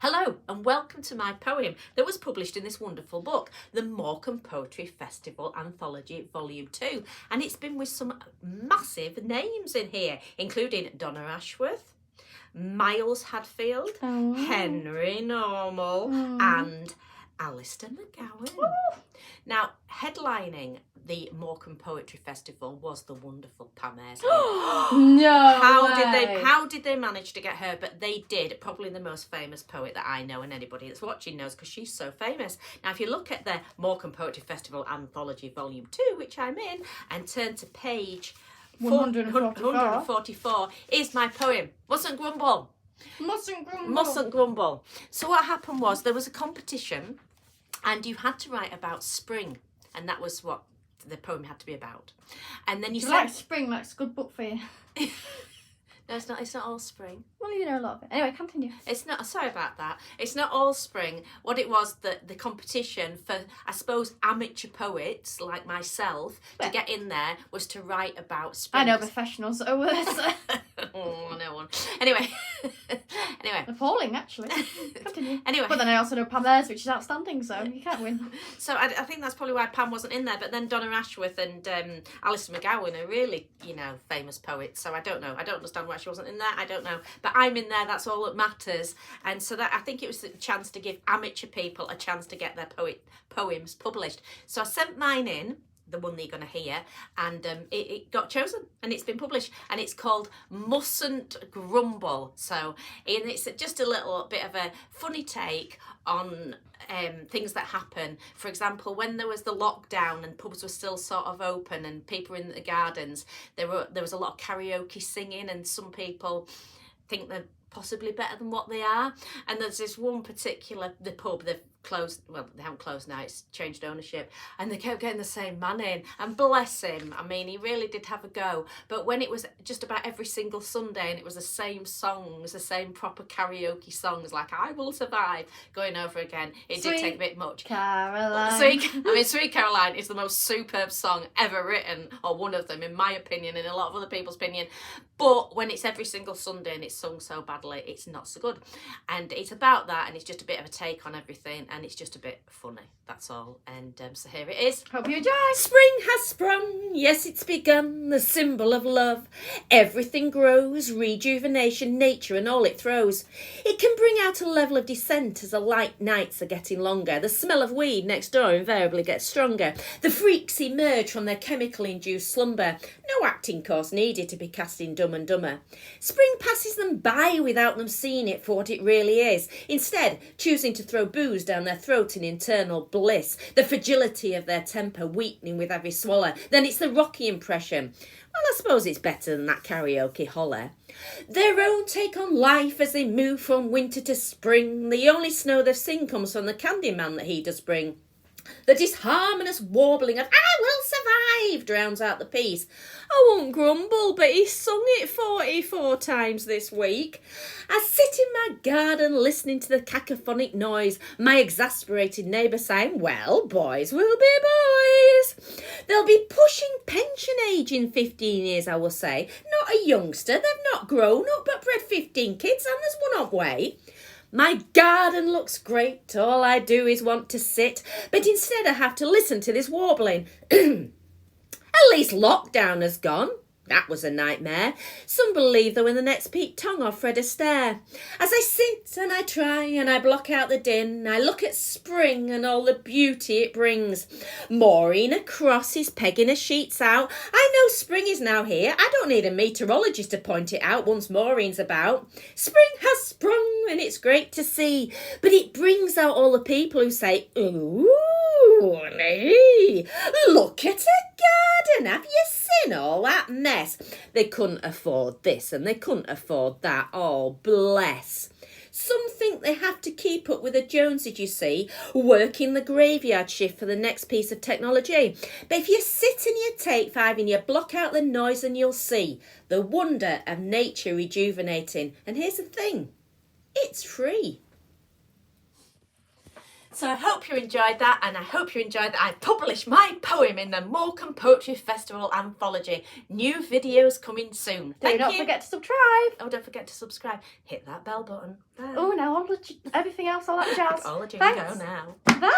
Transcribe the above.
Hello and welcome to my poem that was published in this wonderful book, the Morecambe Poetry Festival Anthology Volume 2. And it's been with some massive names in here, including Donna Ashworth, Miles Hadfield, Henry Normal and Alistair McGowan. Now, headlining the Morecambe Poetry Festival was the wonderful Pam Ayres. How did they manage to get her? But they did. Probably the most famous poet that I know, and anybody that's watching knows, because she's so famous. Now, if you look at the Morecambe Poetry Festival Anthology Volume 2, which I'm in, and turn to page 144, is my poem, Mustn't Grumble. Mustn't grumble. Mustn't grumble. So what happened was there was a competition and you had to write about spring, and that was what the poem had to be about. And then you said, like spring, like it's a good book for you. No, it's not. It's not all spring. Well, you know a lot of it. Anyway, continue. It's not. Sorry about that. It's not all spring. What it was, the competition for, I suppose, amateur poets like myself to get in there was to write about spring. I know professionals that are worse. Oh, no one. Anyway. Appalling, actually. Continue. Anyway. But then I also know Pam Ayres, which is outstanding, so you can't win. So I think that's probably why Pam wasn't in there. But then Donna Ashworth and Alistair McGowan are really, famous poets. So I don't know. I don't understand why she wasn't in there. I don't know. But I'm in there. That's all that matters. And so that I think it was a chance to give amateur people a chance to get their poems published. So I sent mine in, the one that you're going to hear, and it got chosen and it's been published, and it's called Mustn't Grumble. So and it's just a little bit of a funny take on things that happen. For example, when there was the lockdown and pubs were still sort of open and people were in the gardens, there was a lot of karaoke singing, and some people think they're possibly better than what they are. And there's this one particular, the pub, they've closed, well, they haven't closed now, it's changed ownership, and they kept getting the same man in, and bless him, I mean, he really did have a go. But when it was just about every single Sunday and it was the same songs, the same proper karaoke songs, like I Will Survive, going over again, it did take a bit much. Caroline. Sweet Caroline is the most superb song ever written, or one of them in my opinion, and a lot of other people's opinion. But when it's every single Sunday and it's sung so badly, it's not so good. And it's about that, and it's just a bit of a take on everything, and it's just a bit funny, that's all. And so here it is. Hope you enjoy. Spring has sprung, yes, it's begun, the symbol of love. Everything grows, rejuvenation, nature and all it throws. It can bring out a level of descent as the light nights are getting longer. The smell of weed next door invariably gets stronger. The freaks emerge from their chemical-induced slumber. No acting course needed to be cast in Dumb and Dumber. Spring passes them by without them seeing it for what it really is, instead choosing to throw booze down their throat in internal bliss, the fragility of their temper weakening with every swallow. Then it's the rocky impression. Well, I suppose it's better than that karaoke holler. Their own take on life as they move from winter to spring. The only snow they've seen comes from the candy man that he does bring. The disharmonious warbling of I will survive drowns out the piece. I won't grumble, but he's sung it 44 times this week. I sit in my garden listening to the cacophonic noise, my exasperated neighbour saying, well, boys will be boys. They'll be pushing pension age in 15 years, I will say. Not a youngster, they've not grown up, but bred 15 kids, and there's one on way. My garden looks great, all I do is want to sit, but instead I have to listen to this warbling. At least lockdown has gone. That was a nightmare. Some believe though in the next Pete Tong or Fred Astaire. As I sit and I try and I block out the din, I look at spring and all the beauty it brings. Maureen across is pegging her sheets out. I know spring is now here. I don't need a meteorologist to point it out once Maureen's about. Spring has sprung and it's great to see, but it brings out all the people who say, ooh, hey, look at her garden. Have you seen all that mess? They couldn't afford this and they couldn't afford that. Oh, bless. Some think they have to keep up with the Joneses, you see, working the graveyard shift for the next piece of technology. But if you sit and you take 5 and you block out the noise, and you'll see the wonder of nature rejuvenating. And here's the thing, it's free. So I hope you enjoyed that, and I hope you enjoyed that I published my poem in the Morecambe Poetry Festival anthology. New videos coming soon. Do not forget to subscribe. Oh, don't forget to subscribe. Hit that bell button. Bye. Oh, now everything else, all that jazz. All the jingo Thanks. now. Bye.